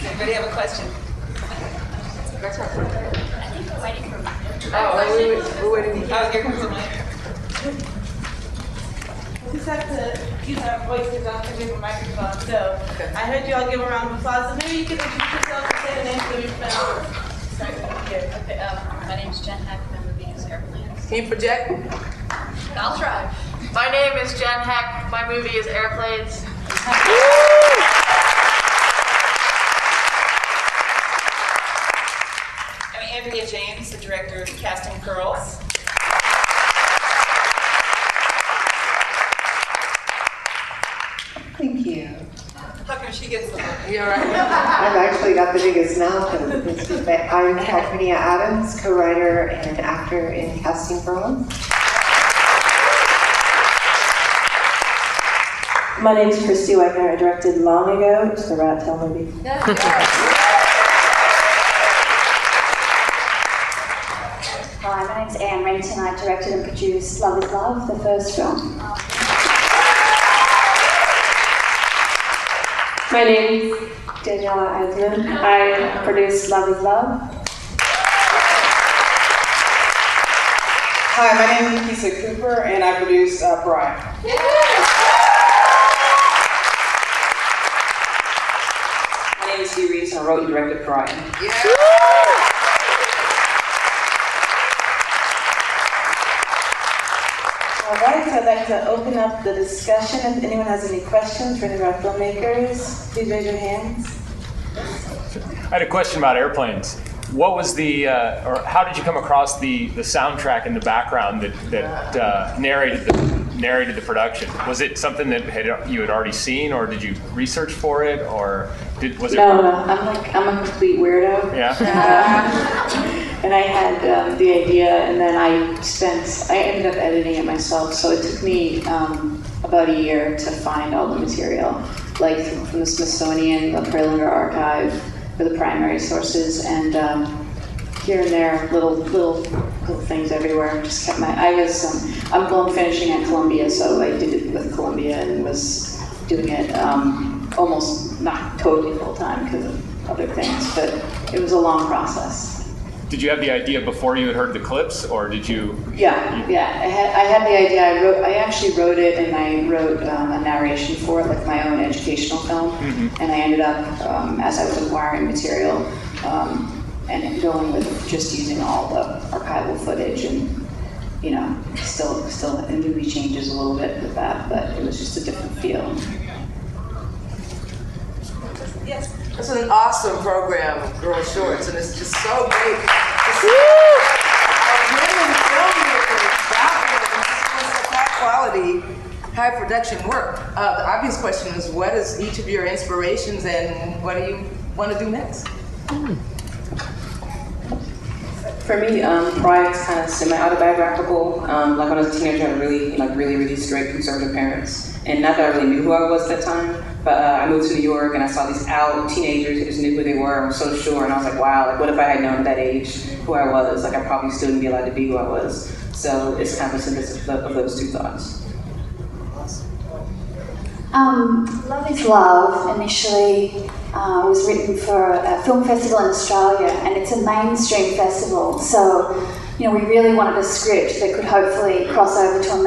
Anybody have a question? I think we're waiting for a mic. We're waiting. Oh, here comes the mic. We just have to use our voices off the different microphone. So I heard you all give a round of applause. So maybe you can introduce yourself and say the names of your films. Start from here. Okay, my name is Jen Heck. My movie is Airplanes. Can you project? I'll try. My name is Jen Heck. My movie is Airplanes. I'm Andrea James, the director of Casting Girls. Thank you. How come she gets the mic? You're right. I've actually got the biggest mouth. I'm Calpernia, co-writer and actor in Casting Girls. My name is Christy Wagner. I directed long ago. It's the Rat Tail movie. Hi, my name's Anne Renton. I directed and produced Love is Love, the first film. My name's Daniela Eisman. I produced Love is Love. Hi, my name is Keisha Cooper, and I produced Brian. My name is Steve Reeves, and I wrote and directed Brian. All right, so I'd like to open up the discussion. If anyone has any questions for any of our filmmakers, please raise your hands. I had a question about Airplanes. What was the, or how did you come across the soundtrack in the background that narrated the production? Was it something that you had already seen, or did you research for it, or was it? No, I'm a complete weirdo. Yeah. And I had the idea, and then I ended up editing it myself. So it took me about a year to find all the material, like from the Smithsonian, the Perlinger Archive, for the primary sources, and here and there, little things everywhere. Just kept I'm finishing at Columbia, so I did it with Columbia and was doing it almost not totally full time because of other things, but it was a long process. Did you have the idea before you had heard the clips, or did you? Yeah. I had the idea. I actually wrote it, and I wrote a narration for it, like my own educational film. Mm-hmm. And I ended up, as I was acquiring material, and going with just using all the archival footage, and still, the movie changes a little bit with that, but it was just a different feel. Yes. It's an awesome program, Girl Shorts, and it's just so great to see women filmmakers doing such high quality, high production work. The obvious question is, what is each of your inspirations, and what do you want to do next? For me, Brian's kind of semi-autobiographical. Like when I was a teenager, I had really strict conservative parents. And not that I really knew who I was at that time, but I moved to New York and I saw these out teenagers who just knew who they were. I was so sure, and I was like, wow, like what if I had known at that age who I was? Like I probably still wouldn't be allowed to be who I was. So it's kind of a synthesis of those two thoughts. Love is Love initially was written for a film festival in Australia, and it's a mainstream festival. So, we really wanted a script that could hopefully cross over to a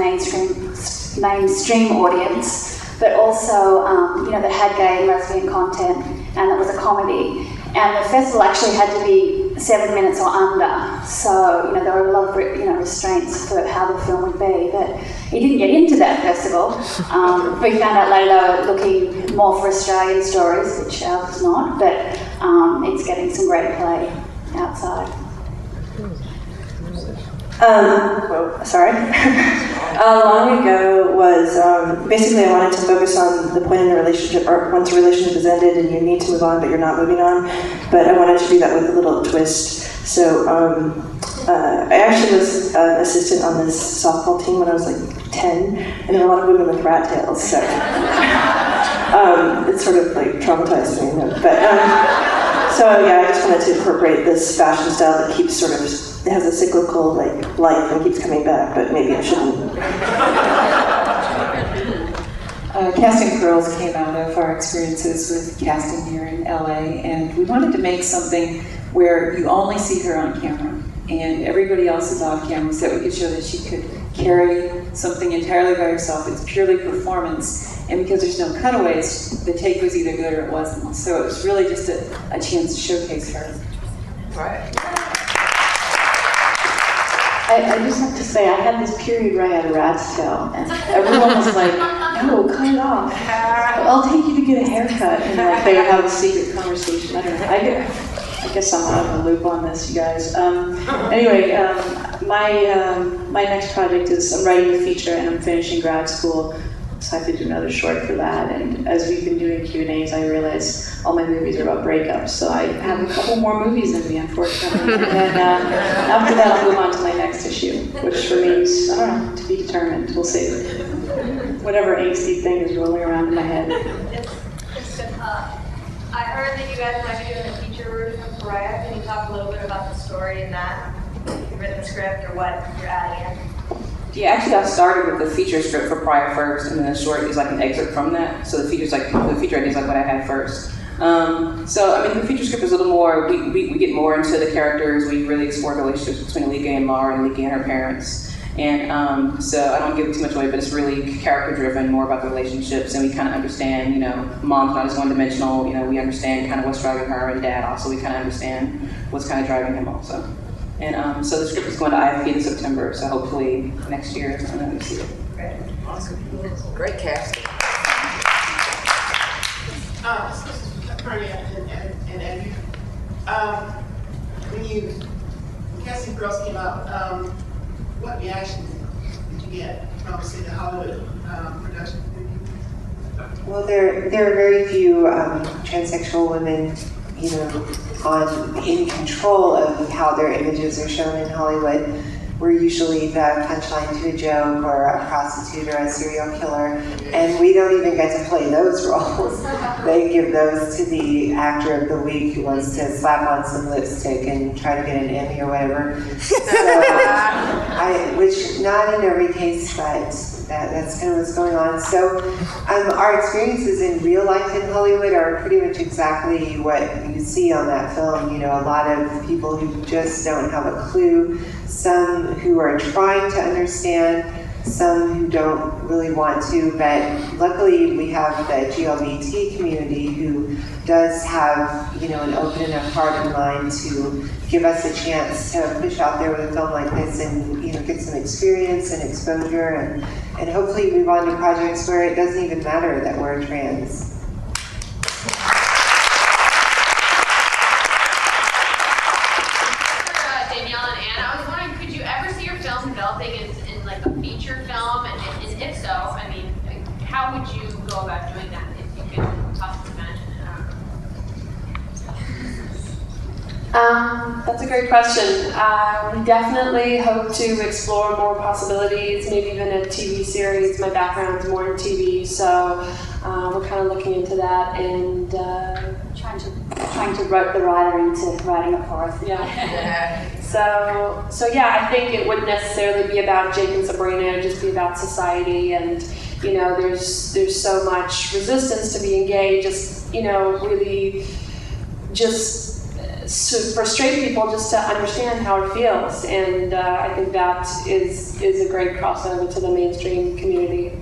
mainstream audience, but also, that had gay and lesbian content, and that was a comedy. And the festival actually had to be 7 minutes or under, so there were a lot of restraints for how the film would be. But it didn't get into that festival. We found out later they were looking more for Australian stories, which ours was not. But it's getting some great play outside. Long ago was basically I wanted to focus on the point in the relationship, or once a relationship is ended and you need to move on but you're not moving on, but I wanted to do that with a little twist. So I actually was an assistant on this softball team when I was like 10, and there were a lot of women with rat tails, so it sort of like traumatized me. But so yeah, I just wanted to incorporate this fashion style that keeps sort of, it has a cyclical like life and keeps coming back, but maybe it shouldn't. Casting Girls came out of our experiences with casting here in LA, and we wanted to make something where you only see her on camera and everybody else is off camera, so that we could show that she could carry something entirely by herself. It's purely performance, and because there's no cutaways, the take was either good or it wasn't. So it was really just a chance to showcase her. Right. I just have to say, I had this period where I had a rat's tail, and everyone was like, no, cut it off. I'll take you to get a haircut. And like, they would have a secret conversation. I don't know. I guess I'm out of the loop on this, you guys. Anyway, my next project is I'm writing a feature and I'm finishing grad school, so I have to do another short for that. And as we've been doing Q&As, I realize all my movies are about breakups, so I have a couple more movies in me, unfortunately. And then after that, I'll move on to my next issue, which remains, I don't know, to be determined. We'll see. Whatever angsty thing is rolling around in my head. I heard that you guys might be doing a feature version of Pariah. Can you talk a little bit about the story in that? If you've written the script or what you're adding in? Yeah, actually I started with the feature script for Pariah first, and then the short is like an excerpt from that. So the feature idea is like what I had first. So I mean, the feature script is a little more, we get more into the characters. We really explore the relationships between Alika and Laura and Alika and her parents. And so I don't give too much away, but it's really character driven, more about the relationships, and we kind of understand, you know, mom's not as one-dimensional, you know, we understand kind of what's driving her, and dad also, we kind of understand what's kind of driving him also. And so the script is going to IFP in September, so hopefully next year is when we see it. Great. Awesome. Great casting. Andrea and Andrew, when Casting Girls came out, what reaction did you get from, say, the Hollywood production? Well, there are very few transsexual women, you know, in control of how their images are shown in Hollywood. We're usually the punchline to a joke, or a prostitute, or a serial killer, and we don't even get to play those roles. They give those to the actor of the week who wants to slap on some lipstick and try to get an Emmy or whatever. So, which not in every case, but that's kind of what's going on. So our experiences in real life in Hollywood are pretty much exactly what you see on that film. You know, a lot of people who just don't have a clue, some who are trying to understand, some who don't really want to, but luckily we have the LGBT community who does have, you know, an open enough heart and mind to give us a chance to push out there with a film like this and, you know, get some experience and exposure, and hopefully move on to projects where it doesn't even matter that we're trans. How would you go about doing that if you could possibly imagine it? That's a great question. We definitely hope to explore more possibilities, maybe even a TV series. My background is more in TV, so we're kind of looking into that and trying to rope the writer into writing it for us. Yeah. So yeah, I think it wouldn't necessarily be about Jake and Sabrina. It'd just be about society, and you know, there's so much resistance to being gay. Just, you know, really just for straight people just to understand how it feels, and I think that is a great crossover to the mainstream community.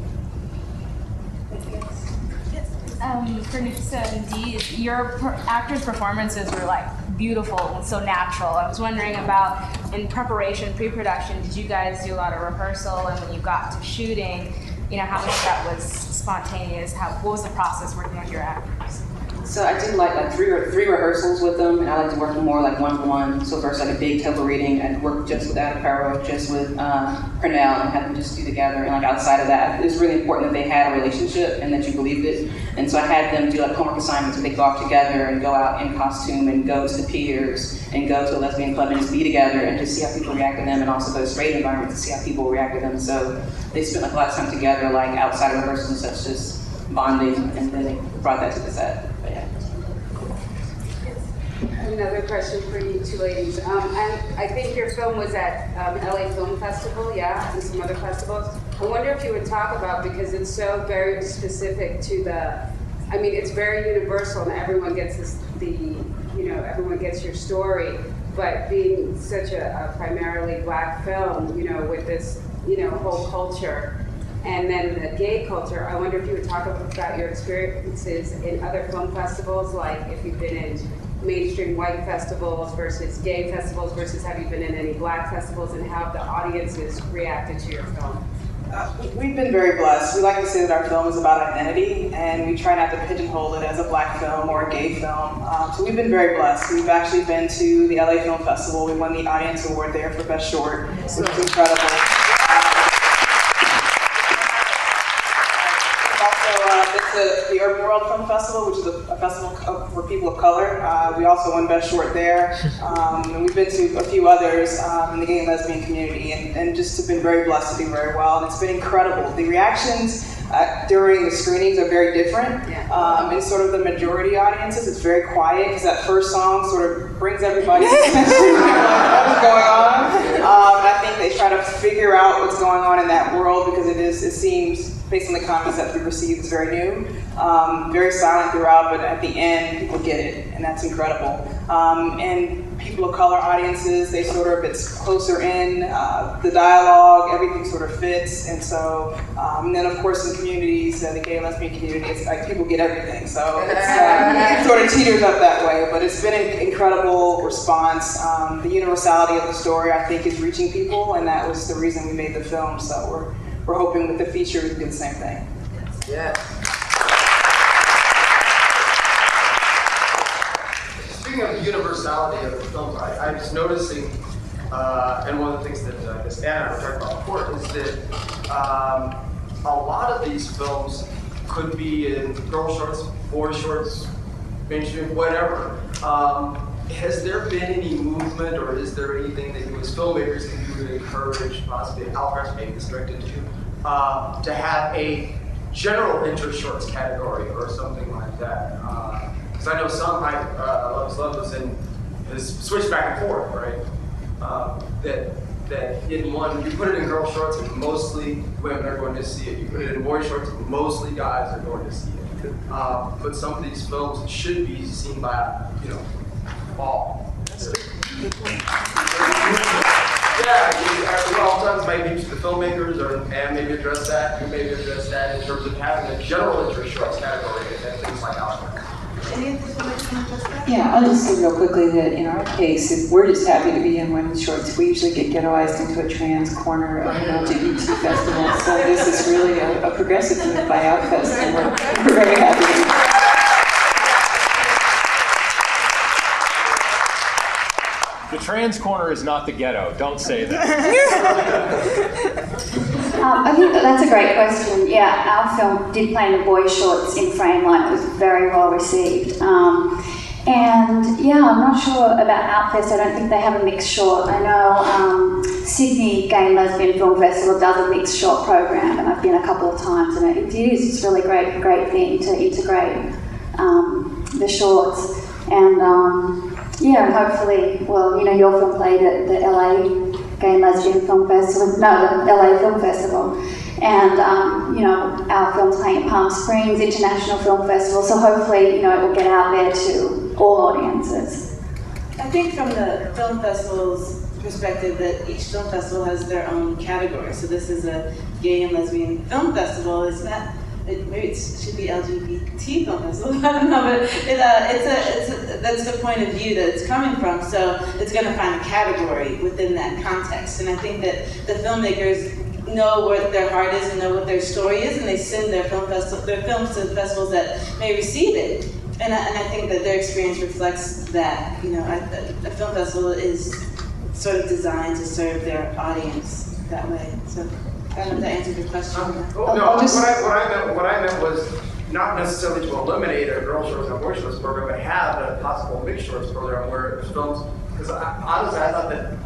So indeed, your actors' performances were like beautiful and so natural. I was wondering about, in preparation, pre-production, did you guys do a lot of rehearsal, and when you got to shooting, you know, how much of that was spontaneous? What was the process working with your actors? So I did like three rehearsals with them, and I like to work more like one-on-one. So first, like a big tempo reading, I'd work just with Adaparo, just with Pernell, and have them just do together. And like outside of that, it was really important that they had a relationship and that you believed it. And so I had them do like homework assignments where they go off together and go out in costume and go to the piers and go to a lesbian club and just be together and just see how people react to them, and also go to straight environments to see how people react to them. So they spent like a lot of time together, like outside of rehearsals and such, just bonding, and then they brought that to the set. But yeah. I have another question for you two ladies. I think your film was at LA Film Festival, yeah, and some other festivals. I wonder if you would talk about, because it's so very specific to I mean, it's very universal and everyone gets everyone gets your story, but being such a primarily black film, with this, whole culture, and then the gay culture, I wonder if you would talk about your experiences in other film festivals, like if you've been in mainstream white festivals versus gay festivals versus have you been in any black festivals, and how the audiences reacted to your film. We've been very blessed. We like to say that our film is about identity, and we try not to pigeonhole it as a black film or a gay film. So we've been very blessed. We've actually been to the LA Film Festival. We won the audience award there for Best Short, which was incredible. Also, the Urban World Film Festival, which is a festival for people of color. We also won Best Short there. And we've been to a few others in the gay and lesbian community, and just have been very blessed to do very well. And it's been incredible. The reactions during the screenings are very different. In sort of the majority audiences, it's very quiet because that first song sort of brings everybody's attention. What is going on? And I think they try to figure out what's going on in that world because it seems, based on the comments that we received, it's very new. Very silent throughout, but at the end, people get it, and that's incredible. And people of color audiences, it's closer in, the dialogue, everything sort of fits, and so, and then of course in communities, the gay and lesbian community, it's like people get everything, so it sort of teeters up that way, but it's been an incredible response. The universality of the story, I think, is reaching people, and that was the reason we made the film, so we're hoping with the feature we can do the same thing. Yeah. Speaking of the universality of the film, I was noticing, and one of the things that I guess Anna and I were talking about before, is that a lot of these films could be in girl shorts, boy shorts, mainstream, whatever. Has there been any movement, or is there anything that you as filmmakers can do to encourage, possibly OutFest maybe is directed to have a general interest shorts category or something like that? Because I know some, Love's Love was in, has switched back and forth, right? That in one, you put it in girl shorts and mostly women are going to see it. You put it in boy shorts and mostly guys are going to see it. But some of these films should be seen by, all. Yeah, oftentimes maybe to the filmmakers, and maybe address that, you maybe address that in terms of having a general interest shorts category and things like OutFest. Yeah, I'll just say real quickly that in our case, we're just happy to be in women's shorts. We usually get ghettoized into a trans corner of an LGBT festival, so this is really a progressive move by OutFest, and we're very happy to be here. The trans corner is not the ghetto. Don't say that. I think that's a great question. Yeah, our film did play in the boy shorts in Frameline. It was very well received. And yeah, I'm not sure about OutFest. I don't think they have a mixed short. I know Sydney Gay and Lesbian Film Festival does a mixed short program, and I've been a couple of times, and it is just really great thing to integrate the shorts. And yeah, and hopefully, well, your film played at the LA Gay and Lesbian Film Festival, the LA Film Festival, and our film's playing at Palm Springs International Film Festival, so hopefully, it will get out there to all audiences. I think from the film festival's perspective that each film festival has their own category, so this is a gay and lesbian film festival. It's not, maybe it should be LGBT film festival, I don't know, but that's the point of view that it's coming from, so it's going to find a category within that context, and I think that the filmmakers know what their heart is and know what their story is, and they send their films to festivals that may receive it, and I think that their experience reflects that. A film festival is sort of designed to serve their audience that way, so. I don't know if that answered your question. What I meant was not necessarily to eliminate a girl shorts and boy shorts program, but have a possible mixed shorts program where films, because honestly I thought that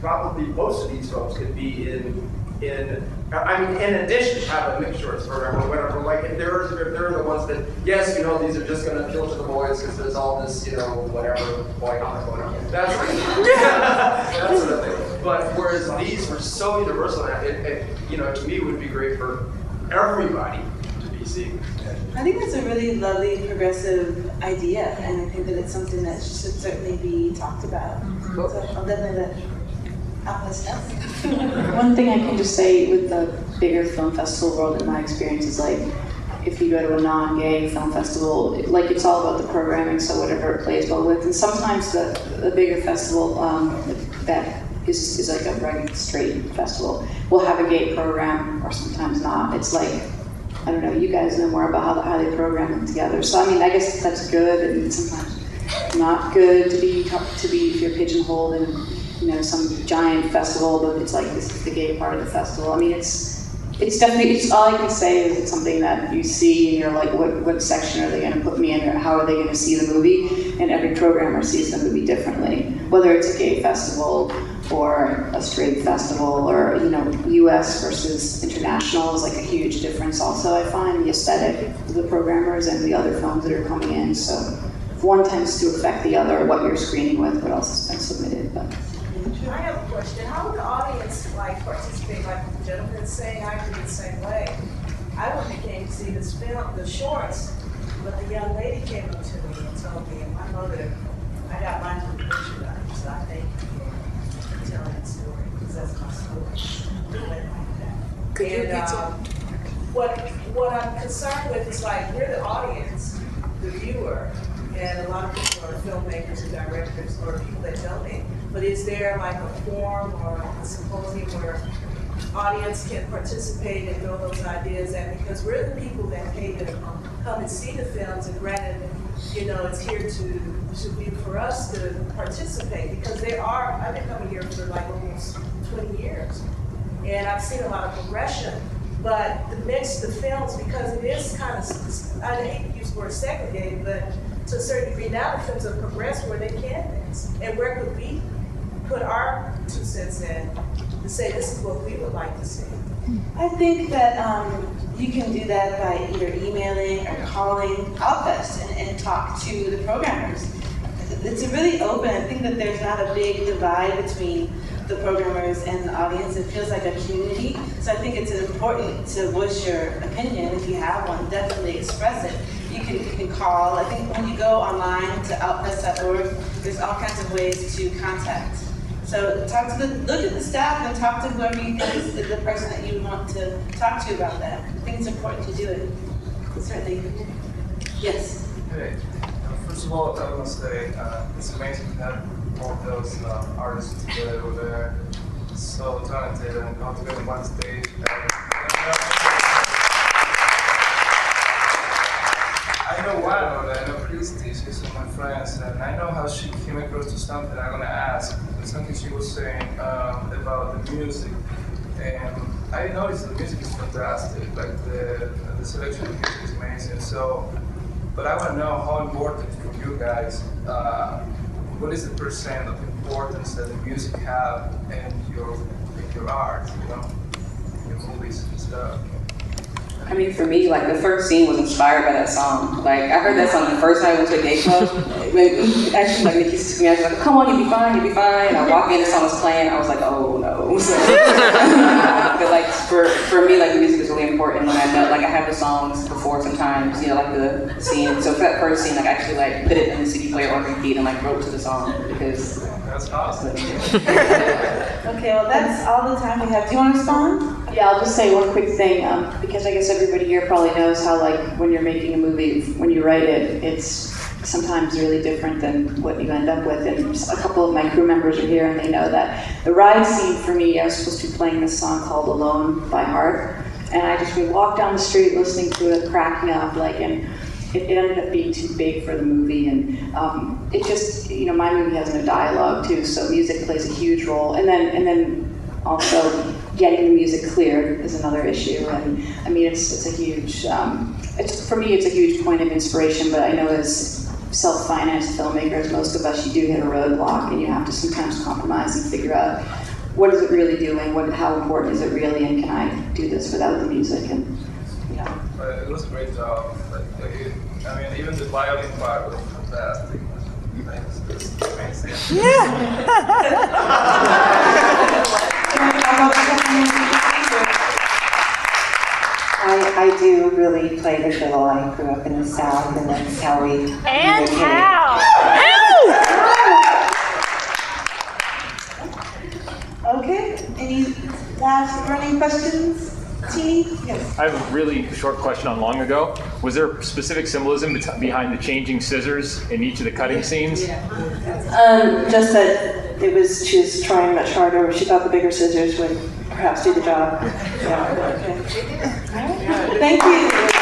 probably most of these films could be in addition to have a mixed shorts program or whatever. Like if there are the ones that, yes, these are just going to appeal to the boys because there's all this, whatever, boy comic going on. That sort of thing. But whereas these were so universal, it to me would be great for everybody to be seeing. I think that's a really lovely progressive idea, and I think that it's something that should certainly be talked about. So I'll definitely let Atlas know. One thing I can just say with the bigger film festival world, in my experience, is like, if you go to a non-gay film festival, like it's all about the programming, so whatever it plays well with. And sometimes the bigger festival that is like a regular straight festival will have a gay program, or sometimes not. It's like, I don't know, you guys know more about how they program them together. So I mean, I guess that's good, and sometimes not good to be if you're pigeonholed in some giant festival, but it's like this is the gay part of the festival. I mean, it's definitely, all I can say is it's something that you see and you're like, what section are they going to put me in, or how are they going to see the movie? And every programmer sees the movie differently, whether it's a gay festival or a straight festival, or U.S. versus international is like a huge difference. Also, I find the aesthetic of the programmers and the other films that are coming in. So one tends to affect the other, what you're screening with, what else has been submitted. But I have a question. How would the audience participate? Like the gentleman is saying, I do the same way. I went and came to see this film, the shorts, but the young lady came up to me and told me, and my mother, I got mine from the picture done, so I thank you for telling that story, because that's my story. It went like that. And what I'm concerned with is like, we're the audience, the viewer, and a lot of people are filmmakers and directors or people that donate. But is there like a forum or a symposium where audience can participate and throw those ideas at? Because we're the people that pay to come and see the films, and granted, it's here to be for us to participate, because I've been coming here for like almost 20 years, and I've seen a lot of progression. But the mix of films, because it is kind of, I hate to use the word segregated, but to a certain degree now the films have progressed where they can mix. And where could we put our 2 cents in to say this is what we would like to see? I think that you can do that by either emailing or calling OutFest and talk to the programmers. It's really open. I think that there's not a big divide between the programmers and the audience. It feels like a community. So I think it's important to voice your opinion. If you have one, definitely express it. You can call. I think when you go online to outfest.org, there's all kinds of ways to contact. So look at the staff and talk to whoever you think is the person that you want to talk to about that. I think it's important to do it. Certainly. Yes. Hey, first of all, I want to say it's amazing to have all of those artists together over there. So talented and all together on one stage. I know Wano, I know Christy, she's one of my friends, and I know how she came across to something I'm going to ask. Something she was saying about the music. And I noticed the music is fantastic, like the selection of music is amazing. So, but I want to know how important for you guys, what is the percent of importance that the music have in your art, your movies and stuff? I mean, for me, like, the first scene was inspired by that song. Like, I heard that song the first time I went to a gay club. Actually, like, Nikki took me, I was like, come on, you'll be fine, you'll be fine. And I walked in, the song was playing, I was like, oh, no. So, but, like, for me, like, the music is really important. When I know, like, I have the songs before sometimes, like, the scene. So for that first scene, like, I actually, like, put it in the CD player on repeat and, like, wrote to the song, because... That's awesome. Okay, well, that's all the time we have. Do you want to respond? Yeah, I'll just say one quick thing, because I guess everybody here probably knows how, like, when you're making a movie, when you write it, it's sometimes really different than what you end up with. And a couple of my crew members are here, and they know that. The ride scene for me, I was supposed to be playing this song called Alone by Heart, and I just would walk down the street listening to it, cracking up, like, and it ended up being too big for the movie, and it just, my movie has no dialogue too, so music plays a huge role, and then also getting the music cleared is another issue, and I mean it's a huge, for me it's a huge point of inspiration, but I know as self-financed filmmakers, most of us, you do hit a roadblock, and you have to sometimes compromise and figure out what is it really doing, how important is it really, and can I do this without the music, and It was a great job. I mean, even the violin part was fantastic. It's amazing. Yeah. I do really play the fiddle. I grew up in the South, and that's how we And communicate. how? Okay, any last burning questions? T? Yes. I have a really short question on Long Ago. Was there specific symbolism behind the changing scissors in each of the cutting scenes? Just that she was trying much harder. She thought the bigger scissors would perhaps do the job. Yeah. Okay. Thank you.